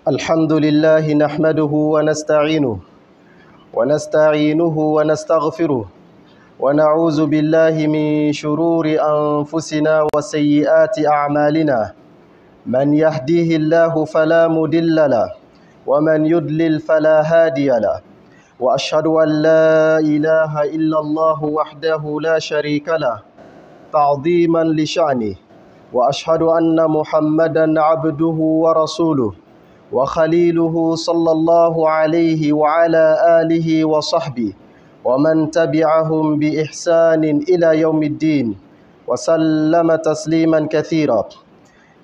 الحمد لله نحمده ونستعينه ونستغفره ونعوذ بالله من شرور أنفسنا وسيئات أعمالنا. من يهديه الله فلا مضل له ومن يضلل فلا هادي له، وأشهد أن لا إله إلا الله وحده لا شريك له تعظيما لشأنه، وأشهد أن محمدا عبده ورسوله وخليله صلى الله عليه وعلى آله وصحبه ومن تبعهم بإحسان إلى يوم الدين وسلم تسليما كثيرا.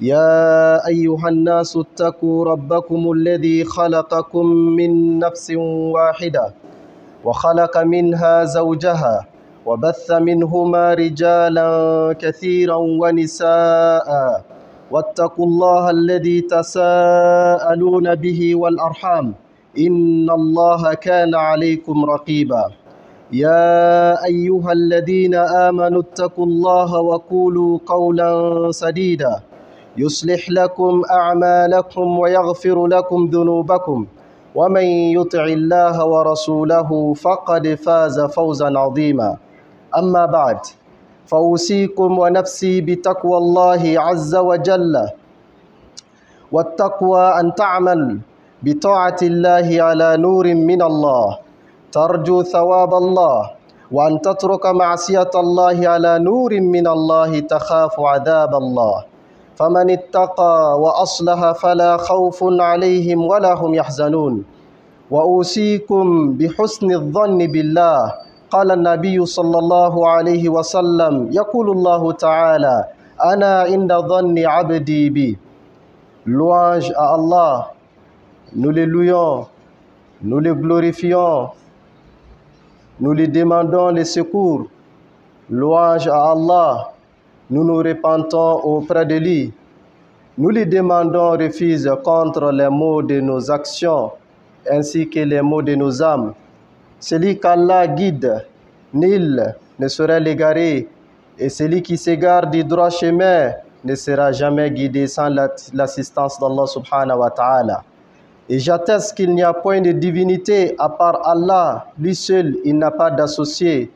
يا أيها الناس اتقوا ربكم الذي خلقكم من نفس واحدة وخلق منها زوجها وبث منهما رجالا كثيرا ونساء، واتقوا الله الذي تساءلون به والأرحام إن الله كان عليكم رقيبا. يا أيها الذين آمنوا اتقوا الله وقولوا قولا سديدا يصلح لكم أعمالكم ويغفر لكم ذنوبكم، ومن يطع الله ورسوله فقد فاز فوزا عظيما. أما بعد، فأوصيكم ونفسي بتقوى الله عز وجل. والتقوى أن تعمل بطاعة الله على نور من الله ترجو ثواب الله، وأن تترك معصية الله على نور من الله تخاف عذاب الله. فمن اتقى وأصلح فلا خوف عليهم ولا هم يحزنون. وأوصيكم بحسن الظن بالله. قال النبي صلى الله عليه وسلم: يقول الله تعالى: أنا عند ظن عبدي بي. Louange à Allah, nous le louons, nous le glorifions, nous lui demandons le secours. Louange à Allah, nous nous repentons auprès de lui. Nous lui demandons refuge contre les maux de nos actions ainsi que les maux de nos âmes. Celui qu'Allah guide, nul ne saurait l'égarer, et celui qui s'égare du droit chemin ne sera jamais guidé sans l'assistance d'Allah subhanahu wa ta'ala. Et j'atteste qu'il n'y a point de divinité à part Allah, lui seul, il n'a pas d'associé.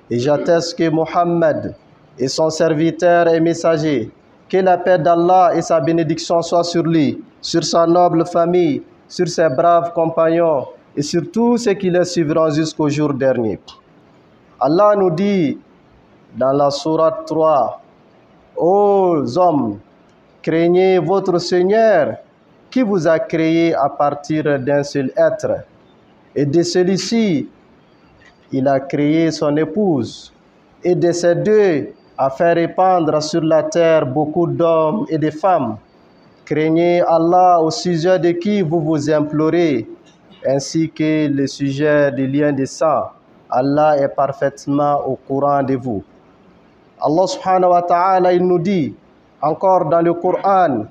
Et j'atteste que Mohammed est son serviteur et messager. Que la paix d'Allah et sa bénédiction soient sur lui, sur sa noble famille, sur ses braves compagnons et sur tous ceux qui les suivront jusqu'au jour dernier. Allah nous dit dans la sourate 3: Ô hommes, craignez votre Seigneur qui vous a créé à partir d'un seul être, et de celui-ci, il a créé son épouse, et de ces deux a fait répandre sur la terre beaucoup d'hommes et de femmes. Craignez Allah au sujet de qui vous vous implorez, ainsi que le sujet des liens de sang. Allah est parfaitement au courant de vous. Allah subhanahu wa ta'ala, il nous dit encore dans le Coran: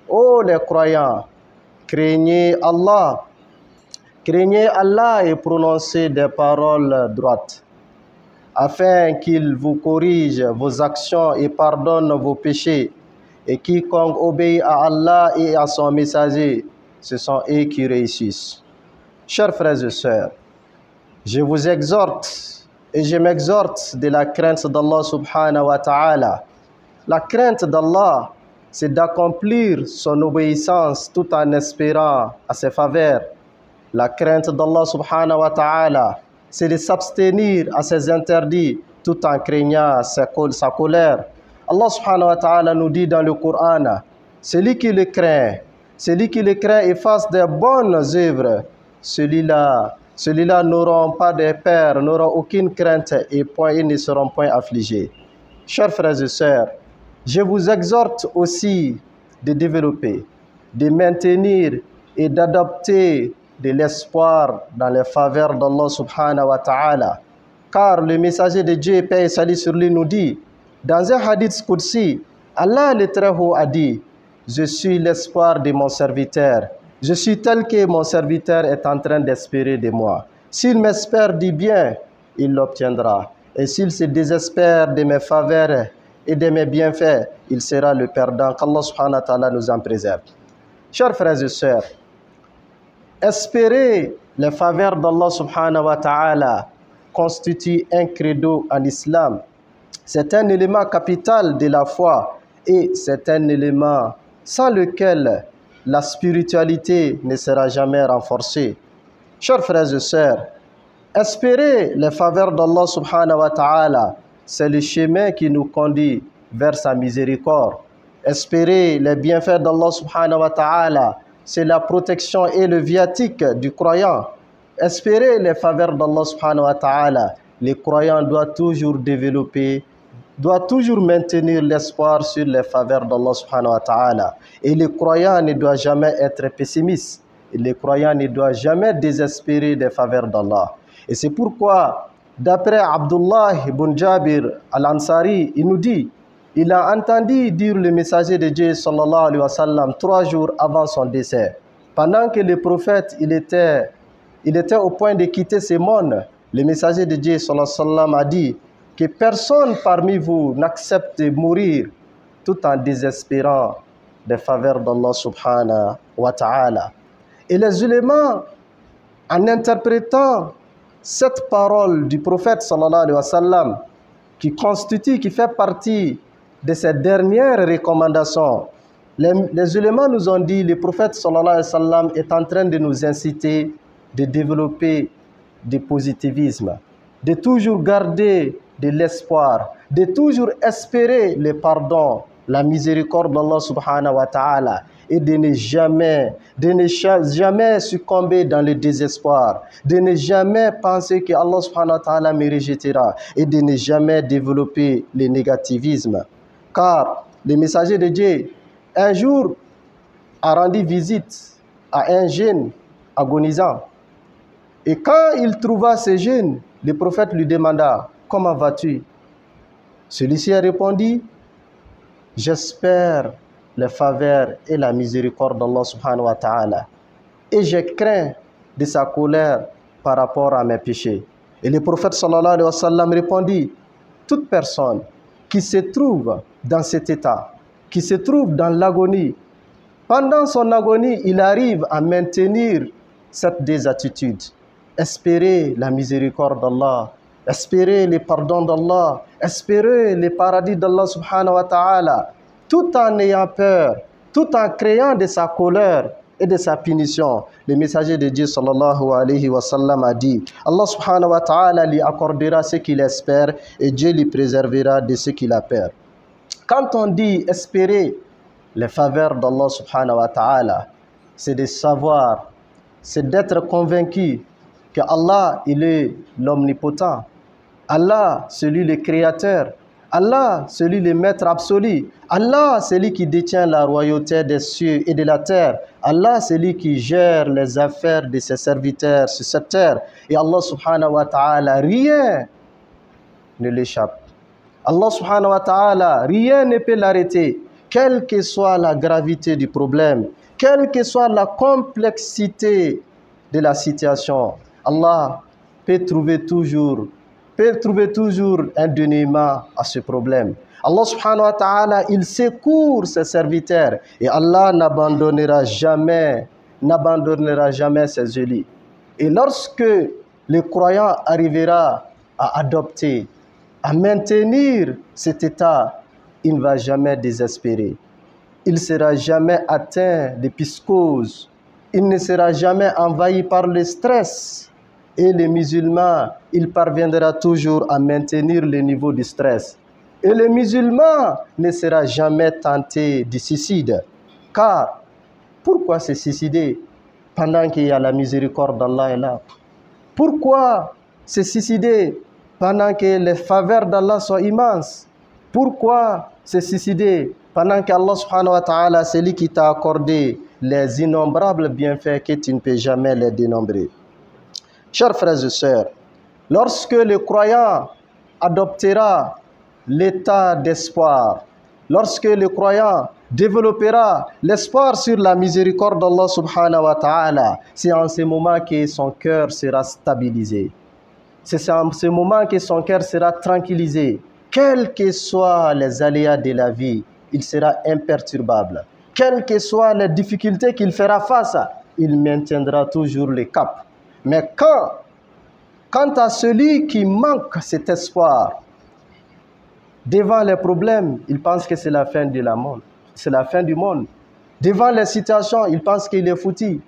ô les croyants, craignez Allah. Craignez Allah et prononcez des paroles droites, afin qu'il vous corrige vos actions et pardonne vos péchés. Et quiconque obéit à Allah et à son messager, ce sont eux qui réussissent. Chers frères et sœurs, je vous exhorte et je m'exhorte de la crainte d'Allah subhanahu wa ta'ala. La crainte d'Allah, c'est d'accomplir son obéissance tout en espérant à ses faveurs. La crainte d'Allah subhanahu wa ta'ala, c'est de s'abstenir à ses interdits tout en craignant sa colère. Allah subhanahu wa ta'ala nous dit dans le Coran: celui qui le craint et fasse des bonnes œuvres, celui-là n'auront pas de peur, n'auront aucune crainte et ils ne seront point affligés. Chers frères et sœurs, je vous exhorte aussi de développer, de maintenir et d'adopter de l'espoir dans les faveurs d'Allah subhanahu wa ta'ala. Car le messager de Dieu, paix et salut sur lui, nous dit dans un hadith qudsi, Allah le Très-Haut a dit: je suis l'espoir de mon serviteur. Je suis tel que mon serviteur est en train d'espérer de moi. S'il m'espère du bien, il l'obtiendra. Et s'il se désespère de mes faveurs et de mes bienfaits, il sera le perdant. Qu'Allah subhanahu wa ta'ala nous en préserve. Chers frères et sœurs, espérer les faveurs d'Allah subhanahu wa ta'ala constitue un credo en islam. C'est un élément capital de la foi et c'est un élément sans lequel la spiritualité ne sera jamais renforcée. Chers frères et sœurs, espérer les faveurs d'Allah subhanahu wa ta'ala, c'est le chemin qui nous conduit vers sa miséricorde. Espérer les bienfaits d'Allah subhanahu wa ta'ala, c'est la protection et le viatique du croyant. Espérer les faveurs d'Allah subhanahu wa ta'ala, les croyants doivent toujours développer, doivent toujours maintenir l'espoir sur les faveurs d'Allah subhanahu wa ta'ala. Et les croyants ne doivent jamais être pessimistes. Et les croyants ne doivent jamais désespérer des faveurs d'Allah. Et c'est pourquoi, d'après Abdullah ibn Jabir al-Ansari, il nous dit, il a entendu dire le messager de Dieu sallallahu alayhi wa sallam 3 jours avant son décès. Pendant que le prophète il était au point de quitter ce monde, le messager de Dieu sallallahu alayhi wa sallam a dit que personne parmi vous n'accepte de mourir tout en désespérant des faveurs d'Allah subhanahu wa ta'ala. Et les ulémas, en interprétant cette parole du prophète sallallahu alayhi wa sallam, qui fait partie de ces dernières recommandations, les ulémas nous ont dit, le prophète sallallahu alayhi wa sallam est en train de nous inciter de développer du positivisme, de toujours garder de l'espoir, de toujours espérer le pardon, la miséricorde d'Allah subhanahu wa ta'ala et de ne jamais succomber dans le désespoir, de ne jamais penser que Allah subhanahu wa ta'ala me rejettera et de ne jamais développer le négativisme. Car le messager de Dieu, un jour, a rendu visite à un jeune agonisant. Et quand il trouva ce jeune, le prophète lui demanda, « Comment vas-tu » Celui-ci a répondu, « J'espère les faveurs et la miséricorde d'Allah subhanahu wa ta'ala. Et je crains de sa colère par rapport à mes péchés. » Et le prophète sallallahu alayhi wa sallam répondit, « Toute personne qui se trouve dans cet état, qui se trouve dans l'agonie, pendant son agonie, il arrive à maintenir cette désattitude. Espérer la miséricorde d'Allah, espérer le pardon d'Allah, espérer le paradis d'Allah subhanahu wa ta'ala, tout en ayant peur, tout en créant de sa colère et de sa punition. Le messager de Dieu sallallahu alayhi wa sallam a dit, Allah subhanahu wa ta'ala lui accordera ce qu'il espère et Dieu lui préservera de ce qu'il a peur. Quand on dit espérer les faveurs d'Allah subhanahu wa ta'ala, c'est de savoir, c'est d'être convaincu que Allah, il est l'omnipotent. Allah, celui le créateur. Allah, celui le maître absolu. Allah, celui qui détient la royauté des cieux et de la terre. Allah, celui qui gère les affaires de ses serviteurs sur cette terre. Et Allah subhanahu wa ta'ala, rien ne l'échappe. Allah subhanahu wa ta'ala, rien ne peut l'arrêter. Quelle que soit la gravité du problème, quelle que soit la complexité de la situation, Allah peut trouver toujours un dénouement à ce problème. Allah subhanahu wa ta'ala, il secourt ses serviteurs et Allah n'abandonnera jamais ses élus. Et lorsque le croyant arrivera à adopter, à maintenir cet état, il ne va jamais désespérer. Il ne sera jamais atteint de psychose. Il ne sera jamais envahi par le stress. Et les musulmans, il parviendra toujours à maintenir le niveau du stress. Et le musulman ne sera jamais tenté du suicide. Car, pourquoi se suicider pendant qu'il y a la miséricorde d'Allah est là? Pourquoi se suicider pendant que les faveurs d'Allah sont immenses? Pourquoi se suicider pendant qu'Allah subhanahu wa ta'ala, c'est lui qui t'a accordé les innombrables bienfaits que tu ne peux jamais les dénombrer? Chers frères et sœurs, lorsque le croyant adoptera l'état d'espoir, lorsque le croyant développera l'espoir sur la miséricorde d'Allah subhanahu wa ta'ala, c'est en ce moment que son cœur sera stabilisé. C'est en ce moment que son cœur sera tranquillisé. Quels que soient les aléas de la vie, il sera imperturbable. quelles que soient les difficultés qu'il fera face à, il maintiendra toujours le cap. Mais quant à celui qui manque cet espoir, devant les problèmes, il pense que c'est la fin de la monde. C'est la fin du monde. Devant les situations, il pense qu'il est foutu.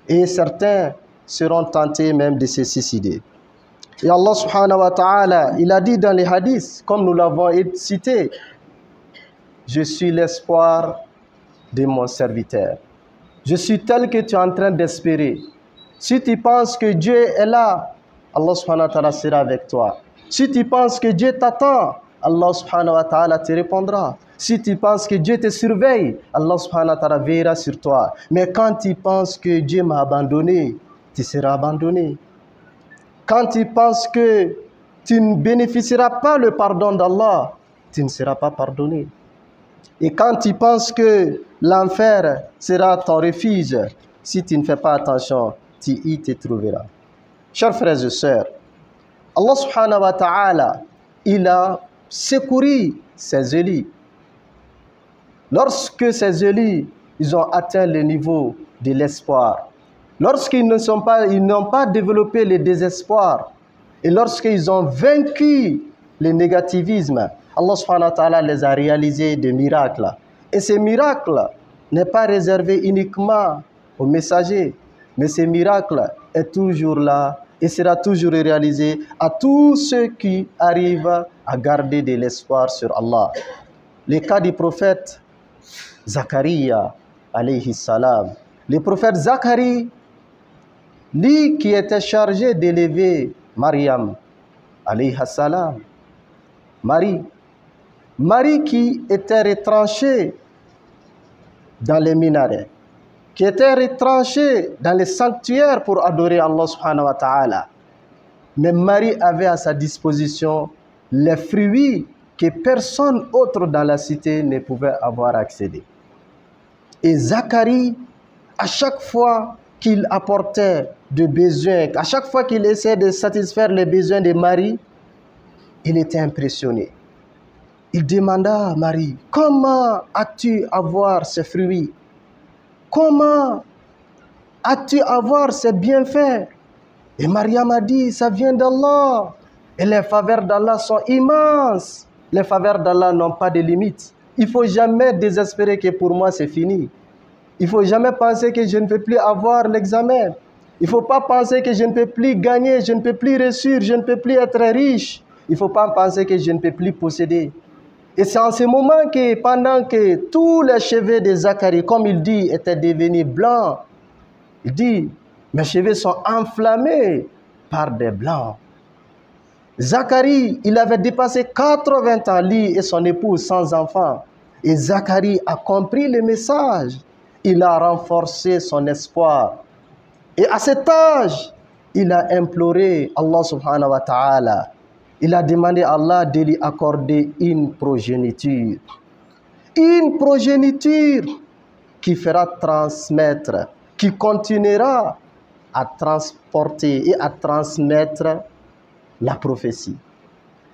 Et certains seront tentés même de se suicider. Et Allah subhanahu wa ta'ala, il a dit dans les hadiths, comme nous l'avons cité, je suis l'espoir de mon serviteur. Je suis tel que tu es en train d'espérer. Si tu penses que Dieu est là, Allah subhanahu wa ta'ala sera avec toi. Si tu penses que Dieu t'attend, Allah subhanahu wa ta'ala te répondra. Si tu penses que Dieu te surveille, Allah subhanahu wa ta'ala veillera sur toi. Mais quand tu penses que Dieu m'a abandonné, tu seras abandonné. Quand tu penses que tu ne bénéficieras pas le pardon d'Allah, tu ne seras pas pardonné. Et quand tu penses que l'enfer sera ton refuge, si tu ne fais pas attention, tu y te trouveras. Chers frères et sœurs, Allah subhanahu wa ta'ala, il a secouru ses élus. Lorsque ces élus, ils ont atteint le niveau de l'espoir, lorsqu'ils n'ont pas développé le désespoir, et lorsqu'ils ont vaincu le négativisme, Allah subhanahu wa ta'ala les a réalisés des miracles. Et ces miracles n'est pas réservé uniquement aux messagers, mais ces miracles est toujours là et sera toujours réalisé à tous ceux qui arrivent à garder de l'espoir sur Allah. Le cas du prophète Zacharia, alayhi salam. Le prophète Zacharie, lui qui était chargé d'élever Mariam, alayhi salam. Marie qui était retranchée dans les minarets, qui était retranchée dans les sanctuaires pour adorer Allah subhanahu wa ta'ala. Mais Marie avait à sa disposition les fruits que personne autre dans la cité ne pouvait avoir accédé. Et Zacharie, à chaque fois qu'il apportait des besoins, à chaque fois qu'il essayait de satisfaire les besoins de Marie, il était impressionné. Il demanda à Marie, comment as-tu à voir ces fruits? Comment as-tu à voir ces bienfaits? Et Mariam a dit, ça vient d'Allah. Et les faveurs d'Allah sont immenses. Les faveurs d'Allah n'ont pas de limite. Il ne faut jamais désespérer que pour moi c'est fini. Il ne faut jamais penser que je ne peux plus avoir l'examen. Il ne faut pas penser que je ne peux plus gagner, je ne peux plus réussir, je ne peux plus être riche. Il ne faut pas penser que je ne peux plus posséder. Et c'est en ce moment que, pendant que tous les cheveux de Zacharie, comme il dit, étaient devenus blancs, il dit, mes cheveux sont enflammés par des blancs. Zacharie, il avait dépassé 80 ans, lui et son épouse sans enfant. Et Zacharie a compris le message. Il a renforcé son espoir. Et à cet âge, il a imploré Allah subhanahu wa ta'ala. Il a demandé à Allah de lui accorder une progéniture. Une progéniture qui fera transmettre, qui continuera à transporter et à transmettre la prophétie.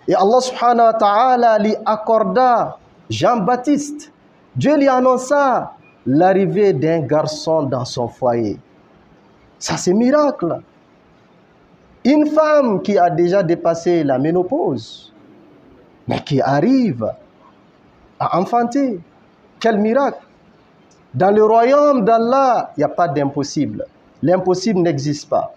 Et Allah subhanahu wa ta'ala lui accorda Jean-Baptiste. Dieu lui annonça l'arrivée d'un garçon dans son foyer. Ça, c'est miracle. Une femme qui a déjà dépassé la ménopause, mais qui arrive à enfanter. Quel miracle! Dans le royaume d'Allah, il n'y a pas d'impossible. L'impossible n'existe pas.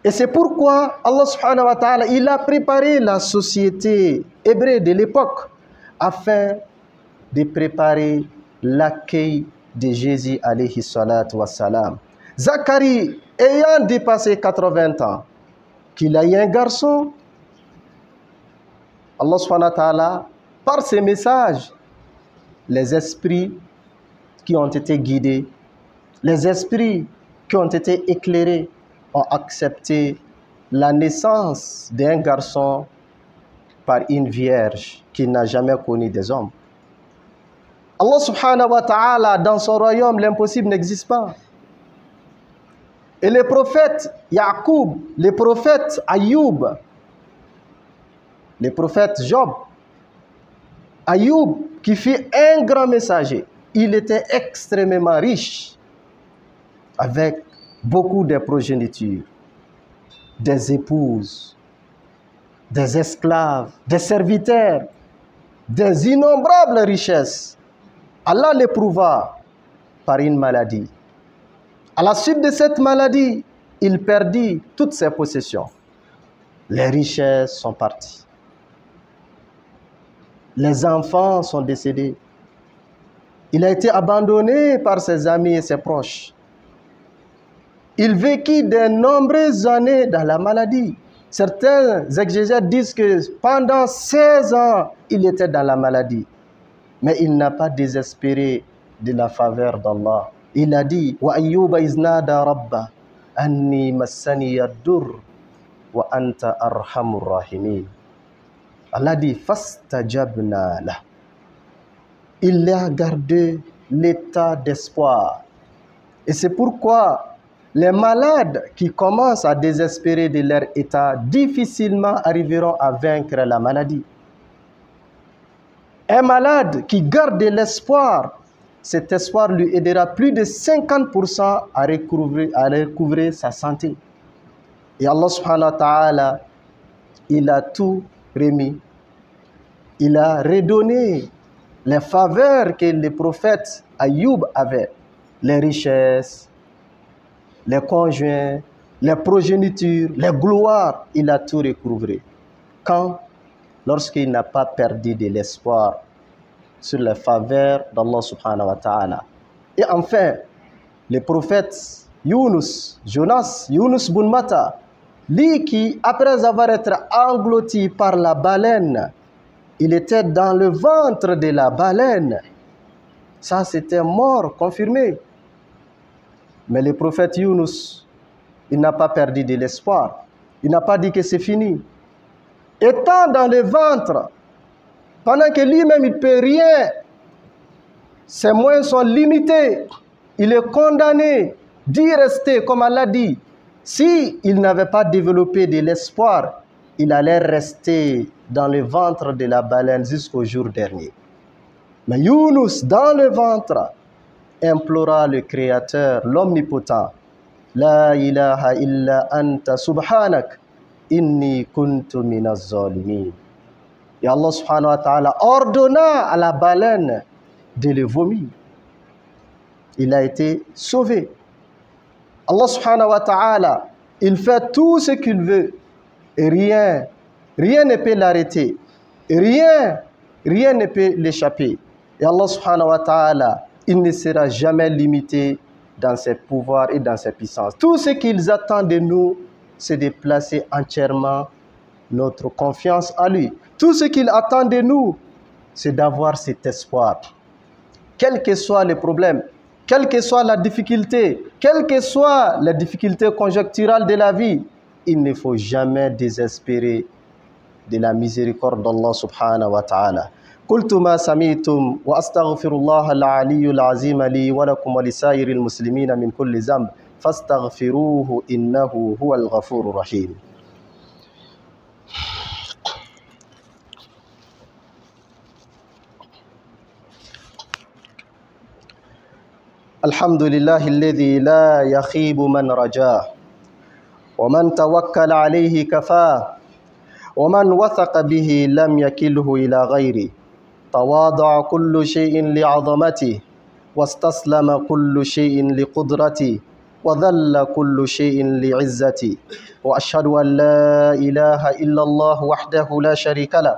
Et c'est pourquoi Allah subhanahu wa ta'ala, il a préparé la société hébraïque de l'époque afin de préparer l'accueil de Jésus alayhi salatu wassalam. Zacharie, ayant dépassé 80 ans, qu'il a eu un garçon, Allah subhanahu wa ta'ala, par ses messages, les esprits qui ont été guidés, les esprits qui ont été éclairés, ont accepté la naissance d'un garçon par une vierge qui n'a jamais connu des hommes. Allah subhanahu wa ta'ala, dans son royaume, l'impossible n'existe pas. Et le prophète Yaqub, le prophète Ayoub, le prophète Job, Ayoub qui fut un grand messager, il était extrêmement riche, avec beaucoup de progénitures, des épouses, des esclaves, des serviteurs, des innombrables richesses. Allah l'éprouva par une maladie. À la suite de cette maladie, il perdit toutes ses possessions. Les richesses sont parties. Les enfants sont décédés. Il a été abandonné par ses amis et ses proches. Il vécut de nombreuses années dans la maladie. Certains exégètes disent que pendant 16 ans, il était dans la maladie. Mais il n'a pas désespéré de la faveur d'Allah. Il a dit « Wa ayyuba iznada rabba anni massani ad-dur wa anta arhamur rahimin » Allah dit « Fastajabna la » Il a gardé l'état d'espoir. Et c'est pourquoi les malades qui commencent à désespérer de leur état difficilement arriveront à vaincre la maladie. Un malade qui garde de l'espoir, cet espoir lui aidera plus de 50% à recouvrer sa santé. Et Allah subhanahu wa ta'ala, il a tout remis. Il a redonné les faveurs que le prophète Ayoub avait, les richesses, les conjoints, les progénitures, les gloires, il a tout recouvré. Quand? Lorsqu'il n'a pas perdu de l'espoir sur les faveurs d'Allah subhanahu wa ta'ala. Et enfin, le prophète Yunus bin Matta, lui qui, après avoir été englouti par la baleine, il était dans le ventre de la baleine. Ça, c'était mort, confirmé. Mais le prophète Yunus, il n'a pas perdu de l'espoir. Il n'a pas dit que c'est fini. Étant dans le ventre, pendant que lui-même il ne peut rien, ses moyens sont limités, il est condamné d'y rester, comme Allah dit. S'il n'avait pas développé de l'espoir, il allait rester dans le ventre de la baleine jusqu'au jour dernier. Mais Yunus, dans le ventre, implora le Créateur, l'Omnipotent. La ilaha illa anta subhanak, inni kuntu minaz zalimin. Et Allah subhanahu wa ta'ala ordonna à la baleine de le vomir. Il a été sauvé. Allah subhanahu wa ta'ala, il fait tout ce qu'il veut. Et rien ne peut l'arrêter. Rien ne peut l'échapper. Et Allah subhanahu wa ta'ala, il ne sera jamais limité dans ses pouvoirs et dans ses puissances. Tout ce qu'ils attendent de nous, c'est de placer entièrement notre confiance en lui. Tout ce qu'il attend de nous, c'est d'avoir cet espoir. Quel que soit le problème, quelle que soit la difficulté, quelles que soient les difficultés conjoncturelles de la vie, il ne faut jamais désespérer de la miséricorde d'Allah subhanahu wa ta'ala. قلت ما سمعتم وأستغفر الله العلي العظيم لي ولكم ولسائر المسلمين من كل ذنب فاستغفروه إنه هو الغفور الرحيم. الحمد لله الذي لا يخيب من رجاه ومن توكل عليه كفاه ومن وثق به لم يكله إلى غيره. تواضع كل شيء لعظمته واستسلم كل شيء لقدرته وذل كل شيء لعزتي. وأشهد أن لا إله إلا الله وحده لا شريك له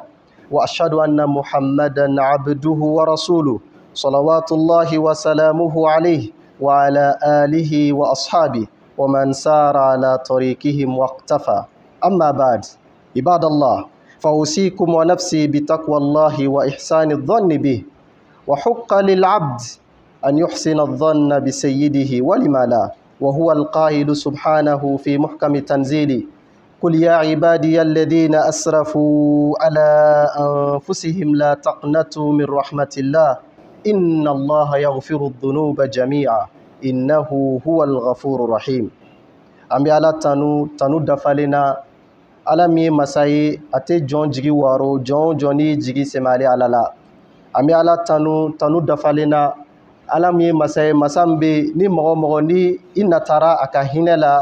وأشهد أن محمدا عبده ورسوله صلوات الله وسلامه عليه وعلى آله وأصحابه ومن سار على طريقهم واقتفى. أما بعد، عباد الله، فأوصيكم ونفسي بتقوى الله وإحسان الظن به. وحق للعبد أن يحسن الظن بسيده ولما لا، وهو القائل سبحانه في محكم تنزيله: قل يا عبادي الذين أسرفوا على أنفسهم لا تقنطوا من رحمة الله إن الله يغفر الذنوب جميعا إنه هو الغفور الرحيم. أمي على تنو دفلنا ala mi masaye ate jon jigi waro jon joni jigi semale alala. Ami ala tanu dafalena Ala min ye masa ye masa min bɛ ni mɔgɔ mɔgɔ ni i natara a ka hinɛ la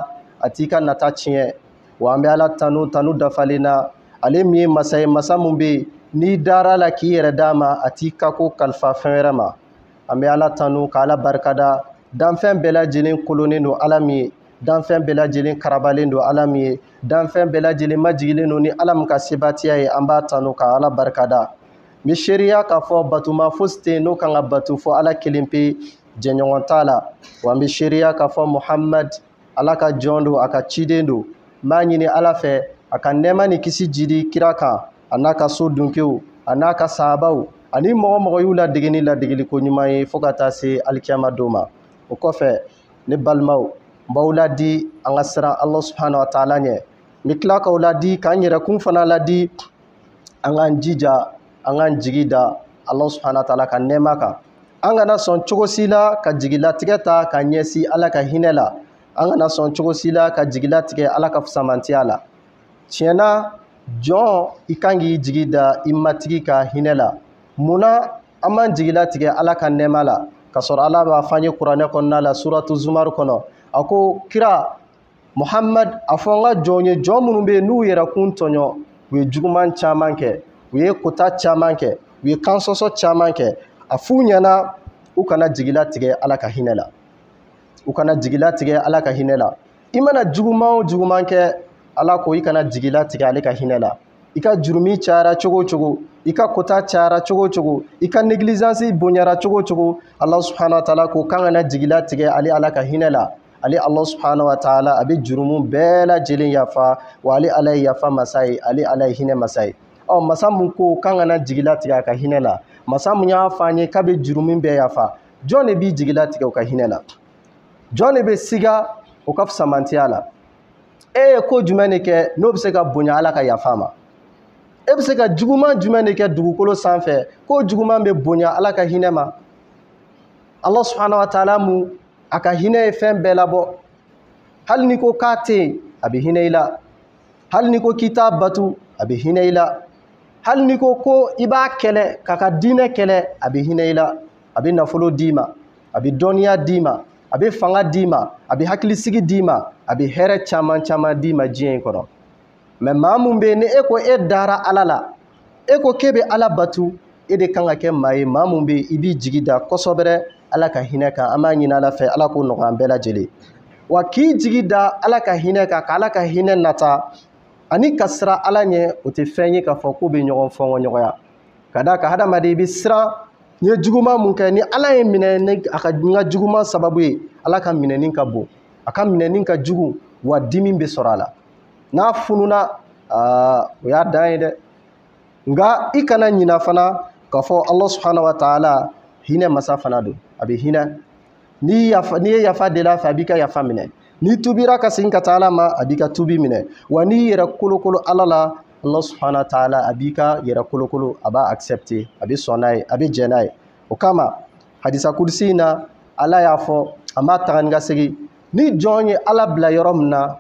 a t'i ka nata tiɲɛ wa an bɛ Ala tanu tanu dafalen na ale min ye masa ye masa min bɛ n'i dara la k'i yɛrɛ d'a ma a t'i kako kalifa fɛn wɛrɛ ma an bɛ Ala tanu ka Ala barikada danfɛn bɛɛ lajɛlen kolonnen don Ala min ye danfɛn bɛɛ lajɛlen karabalen don Ala min ye danfɛn bɛɛ lajɛlen majigilen don ni Ala min ka sebatiya ye an b'a tanu ka Ala barikada n bɛ seereya k'a fɔ batuma fosi tɛ yen n'o kan ka batu fɔ Ala kelen pe jɛɲɔgɔn t'a la wa n bɛ seereya k'a fɔ Muhamad Ala ka jɔn don a ka ciden don n b'a ɲini Ala fɛ a ka nɛɛma ni kisi jidi kira kan a n'a ka so dunkew a n'a ka sahabaw ani mɔgɔ mɔgɔ y'u ladege ni ladegeliko ɲuman ye fo ka taa se alikiyama don ma o kɔfɛ ne balimaw n b'aw ladi an ka siran Ala subhanahu wa taala ɲɛ n bɛ tila k'aw ladi k'an yɛrɛkun fana ladi an k'an jija an k'an jigi da Ala subhanahu wa taala ka nɛɛma kan an kana sɔn cogo si la ka jigilatigɛ ta ka ɲɛsin Ala ka hinɛ la an kana sɔn cogo si la ka jigilatigɛ Ala ka fusamantiya la tiɲɛ na jɔn i kan k'i jigi da i matigi ka hinɛ la munna an m'an jigilatigɛ Ala ka nɛɛma la ka sɔrɔ Ala b'a fɔ an ye kuranɛ kɔnɔna la suratu Zumar kɔnɔ a ko kira Muhamad a fɔ n ka jɔn ye jɔn minnu bɛ yen n'u yɛrɛkun tɔɲɔ u ye juguman caman kɛ u ye kota caman kɛ u ye kansɔsɔ caman kɛ a f'u ɲɛna u kana jigilatigɛ Ala ka hinɛ la u kana jigilatigɛ Ala ka hinɛ la i mana juguman o juguman kɛ Ala ko i kana jigilatigɛ ale ka hinɛ la i ka jurumi cayara cogo o cogo i ka kota cayara cogo o cogo i ka négligence bonyara cogo o cogo Ala subhanahu wa taala ko kan kana jigilatigɛ ale Ala ka hinɛ la ale Ala subhanahu wa taala a bɛ jurumu bɛɛ lajɛlen yafa wa ale Ala ye yafa masa ye ale Ala ye hinɛ masa ye masa mun ko kan kana jigilatigɛ a ka hinɛ la masa mun y'a fɔ an ye k'a bɛ jurumi bɛɛ yafa jɔn de b'i jigilatigɛ o ka hinɛ la jɔn de bɛ siga o ka fusamantiya la e ye ko jumɛn de kɛ n'o bɛ se ka bonya Ala ka yafa ma e bɛ se ka juguman jumɛn de kɛ dugukolo sanfɛ k'o juguman bɛ bonya Ala ka hinɛ ma Ala subhanahu wa taala mun a ka hinɛ ye fɛn bɛɛ labɔ hali ni ko k'a tɛ yen a bɛ hinɛ i la hali ni ko k'i t'a batu a bɛ hinɛ i la hali ni ko i b'a kɛlɛ k'a ka diinɛ kɛlɛ a bɛ hinɛ i la a bɛ nafolo d'i ma a bɛ dɔnniya d'i ma a bɛ fanga d'i ma a bɛ hakilisigi d'i ma a bɛ hɛrɛ caman caman d'i ma diɲɛ in kɔnɔ mɛ maa mun bɛ yen ni e ko e dara Ala la e ko k'e bɛ Ala batu e de kan ka kɛ maa ye maa mun bɛ yen i b'i jigi da kosɛbɛ Ala ka hinɛ kan an b'a ɲini Ala fɛ Ala k'o nɔgɔya an bɛɛ lajɛlen wa k'i jigi da Ala ka hinɛ kan ka Ala ka hinɛ nata ani ka siran Ala ɲɛ o tɛ fɛn ye k'a fɔ k'u bɛ ɲɔgɔn fɔn ɲɔgɔnya ka d'a kan hadamaden i bɛ siran n ye juguman mun kɛ ni Ala ye minɛ ni a ka n ka juguman sababu ye Ala ka minɛni ka bon a ka minɛni ka jugu wa dimi bɛ sɔrɔ a la n'a fununa o y'a dan ye dɛ nka i kana ɲina fana k'a fɔ Ala subhanahu wa taala hinɛ masa fana don a bɛ hinɛ n'i ye yafa deli a fɛ a b'i ka yafa minɛ n'i tubira ka segin ka taa Ala ma a b'i ka tubi minɛ wa n'i yɛrɛ kolokolo Ala la Allah subhanahu wa taala a b'i ka yɛrɛ kolokolo a b'a accepter a bɛ sɔn n'a ye a bɛ jɛn n'a ye o kama hadisa kudusi in na Ala y'a fɔ a m'a taga ni ka segin ni jɔn ye Ala bila yɔrɔ min na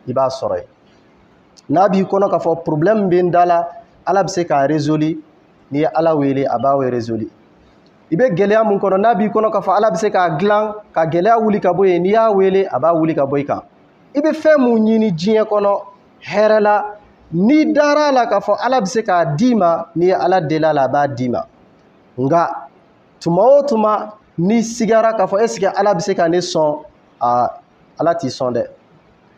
i b'a sɔrɔ yen n'a b'i kɔnɔ k'a fɔ problème bɛ n da la Ala bɛ se k'a résoudre n'i ye Ala wele a b'a résoudre i bɛ gɛlɛya mun kɔnɔ n'a b'i kɔnɔ k'a fɔ Ala bɛ se k'a dilan ka gɛlɛya wuli ka bɔ yen n'i y'a wele a b'a wuli ka bɔ i kan i bɛ fɛn mun ɲini diɲɛ kɔnɔ hɛrɛ la n'i dara la k'a fɔ Ala bɛ se k'a d'i ma n'i ye Ala deli a la a b'a d'i ma nka tuma o tuma n'i sigara k'a fɔ est-ce que Ala bɛ se ka ne sɔn Ala t'i sɔn dɛ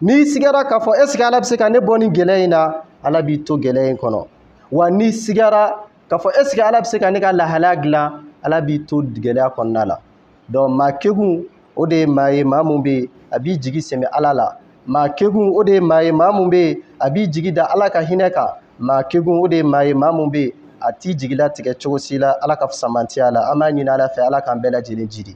n'i sigara k'a fɔ est-ce que Ala bɛ se ka ne bɔ nin gɛlɛya in na Ala b'i to gɛlɛya in kɔnɔ wa n'i sigara k'a fɔ est-ce que Ala bɛ se ka ne ka lahalaya dilan Ala b'i to gɛlɛya kɔnɔna la donc maa kɛgun o de ye maa ye maa mun bɛ yen a b'i jigi sɛmɛ Ala la maa kɛgun o de ye maa ye maa mun bɛ yen a b'i jigi da Ala ka hinɛ kan maa kɛgun o de ye maa ye maa mun bɛ yen a t'i jigila tigɛ cogo si la Ala ka fusamantiya la an b'a ɲini Ala fɛ Ala k'an bɛɛ lajɛlen jidi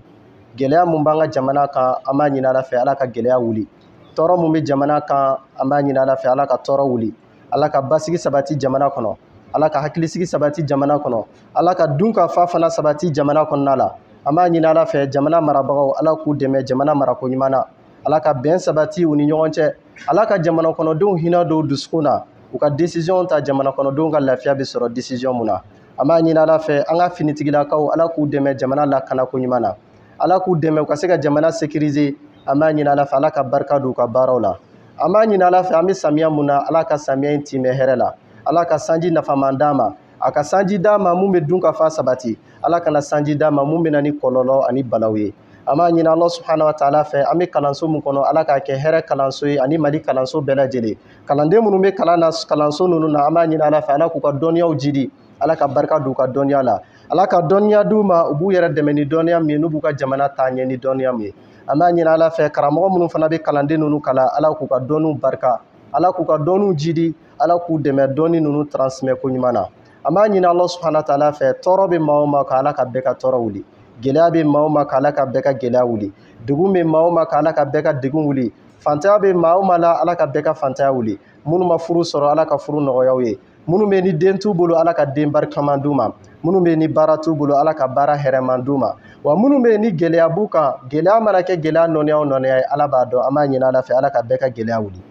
gɛlɛya mun b'an ka jamana kan an b'a ɲini Ala fɛ Ala ka gɛlɛya wuli tɔɔrɔ mun bɛ jamana kan an b'a ɲini Ala fɛ Ala ka tɔɔrɔ wuli Ala ka basigi sabati jamana kɔnɔ Ala ka hakilisigi sabati jamana kɔnɔ Ala ka dun ka fa fana sabati jamana kɔnɔna la an b'a ɲini Ala fɛ jamana marabagaw Ala k'u dɛmɛ jamana marako ɲuman na Ala ka bɛn sabati u ni ɲɔgɔn cɛ Ala ka jamana kɔnɔdenw hinɛ don dusukun na u ka décision ta jamana kɔnɔdenw ka lafiya bɛ sɔrɔ décision mun na ama ɲini Ala fɛ an ka finitigilakaw Ala k'u dɛmɛ jamana lakana ko ɲuman na, Ala k'u dɛmɛ u ka se ka jamana sécuriser. An b'a ɲini Ala fɛ Ala ka barika don u ka baaraw la. An b'a ɲini Ala fɛ an bɛ samiya mun na Ala ka samiya in timɛ hɛrɛ la, Ala ka sanji nafaman d'a ma, a ka sanji d'a ma mun bɛ dun ka fa sabati, Ala kana sanji d'a ma mun bɛ na ni kɔlɔlɔ ani balaw ye. An b'a ɲini Allah subhanahu wa ta'ala fɛ an bɛ kalanso mun kɔnɔ Ala k'a kɛ hɛrɛ kalanso ye ani Mali kalanso bɛɛ lajɛlen. Kalanden minnu bɛ kalan na kalanso ninnu na an b'a ɲini Ala fɛ Ala k'u ka dɔnniyaw jidi, Ala ka barika don u ka dɔnniya la, Ala ka dɔnniya d'u ma u b'u yɛrɛ dɛmɛ ni dɔnniya min ye n'u b'u ka jamana taa ɲɛ ni dɔnniya min ye. An b'a ɲini Ala fɛ karamɔgɔ minnu fana bɛ kalanden ninnu kalan Ala k'u ka dɔnniw barika, Ala k'u ka dɔnniw jidi, Ala k'u dɛmɛ dɔnni ninnu transmet ko ɲuman na. An b'a ɲini Allah subhanahu wa ta'ala fɛ tɔɔrɔ bɛ maa o maa ka Ala ka bɛɛ ka tɔɔrɔ wuli, gɛlɛya bɛ maa o maa ka Ala ka bɛɛ ka gɛlɛya wuli, degun bɛ maa o maa ka Ala ka bɛɛ ka degun wuli, fantanya bɛ maa o maa la Ala ka bɛɛ ka fantanya wuli, minnu ma furu sɔrɔ Ala ka furu nɔgɔya u ye, minnu bɛ ni den t'u bolo Ala ka den barikaman d'u ma, minnu bɛ ni baara t'u bolo Ala ka baara hɛrɛman d'u ma, wa minnu bɛ ni gɛlɛya b'u kan gɛlɛya mana kɛ gɛlɛya nɔnɔya o nɔnɔya ye Ala b'a dɔn. An b'a ɲini Ala fɛ Ala ka bɛɛ ka gɛlɛya wuli.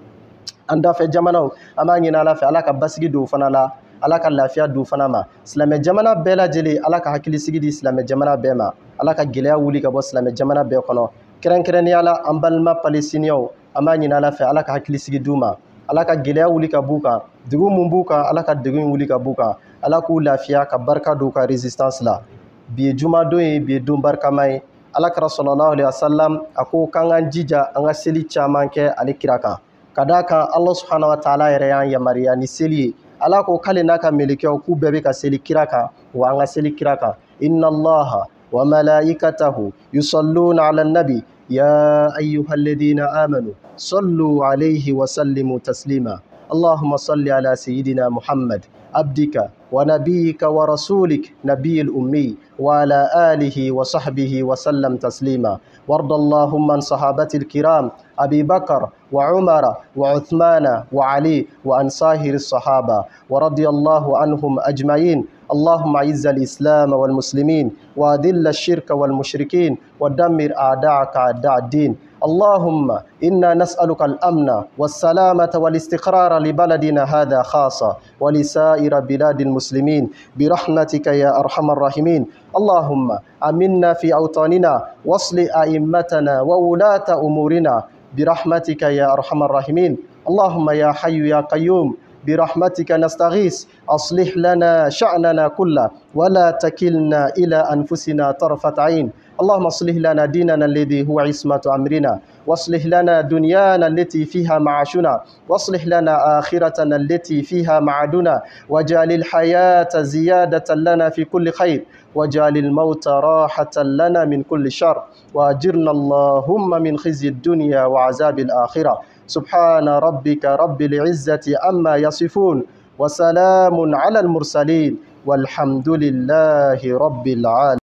An dafɛ jamanaw an b'a ɲini Ala fɛ Ala ka basigi don u fana la, Ala ka lafiya d'u fana ma, silamɛ jamana bɛɛ lajɛlen Ala ka hakilisigi di silamɛ jamana bɛɛ ma, Ala ka gɛlɛya wuli ka bɔ silamɛ jamana bɛɛ kɔnɔ, kɛrɛnkɛrɛnnenya la an balima palestiniyɛnw an b'a ɲini Ala fɛ Ala ka hakilisigi d'u ma, Ala ka gɛlɛya wuli ka b'u kan, degun mun b'u kan Ala ka degun wuli ka b'u kan, Ala k'u lafiya ka barika don u ka résistance la. Bi ye jumadon ye, bi ye don barikama ye. Alakira sallallahu alaihi wasallam a ko k'an k'an jija an ka seli caman kɛ ale kira kan, ka d'a kan Allah subhanahu wa ta'ala yɛrɛ y'an yamariya ni seli ye. Ala ko k'ale n'a ka melekɛw k'u bɛɛ bɛ ka seli kira kan wa an ka seli kira kan. Inna Allaha wa malaikatahu yusalluna ala nabi ya ayyuhalladhina amanu sallu alayhi wa sallimu taslima. Allahumma salli ala sayyidina Muhammad عبدك ونبيك ورسولك نبي الأمي وعلى آله وصحبه وسلم تسليما. وارض اللهم عن صحابة الكرام أبي بكر وعمر وعثمان وعلي وعن سائر الصحابة ورضي الله عنهم أجمعين. اللهم أعز الإسلام والمسلمين وأذل الشرك والمشركين ودمر أعداءك أعداء الدين. اللهم إنا نسألك الأمن والسلامة والاستقرار لبلدنا هذا خاصة ولسائر بلاد المسلمين برحمتك يا أرحم الراحمين. اللهم أمنا في أوطاننا واصلح أئمتنا وولاة أمورنا برحمتك يا أرحم الراحمين. اللهم يا حي يا قيوم برحمتك نستغيث أصلح لنا شأننا كله ولا تكلنا إلى أنفسنا طرفة عين. اللهم اصلح لنا ديننا الذي هو عصمة أمرنا واصلح لنا دنيانا التي فيها معاشنا واصلح لنا آخرتنا التي فيها معادنا واجعل الحياة زيادة لنا في كل خير واجعل الموت راحة لنا من كل شر وأجرنا اللهم من خزي الدنيا وعذاب الآخرة. سبحان ربك رب العزة عما يصفون وسلام على المرسلين والحمد لله رب العالمين.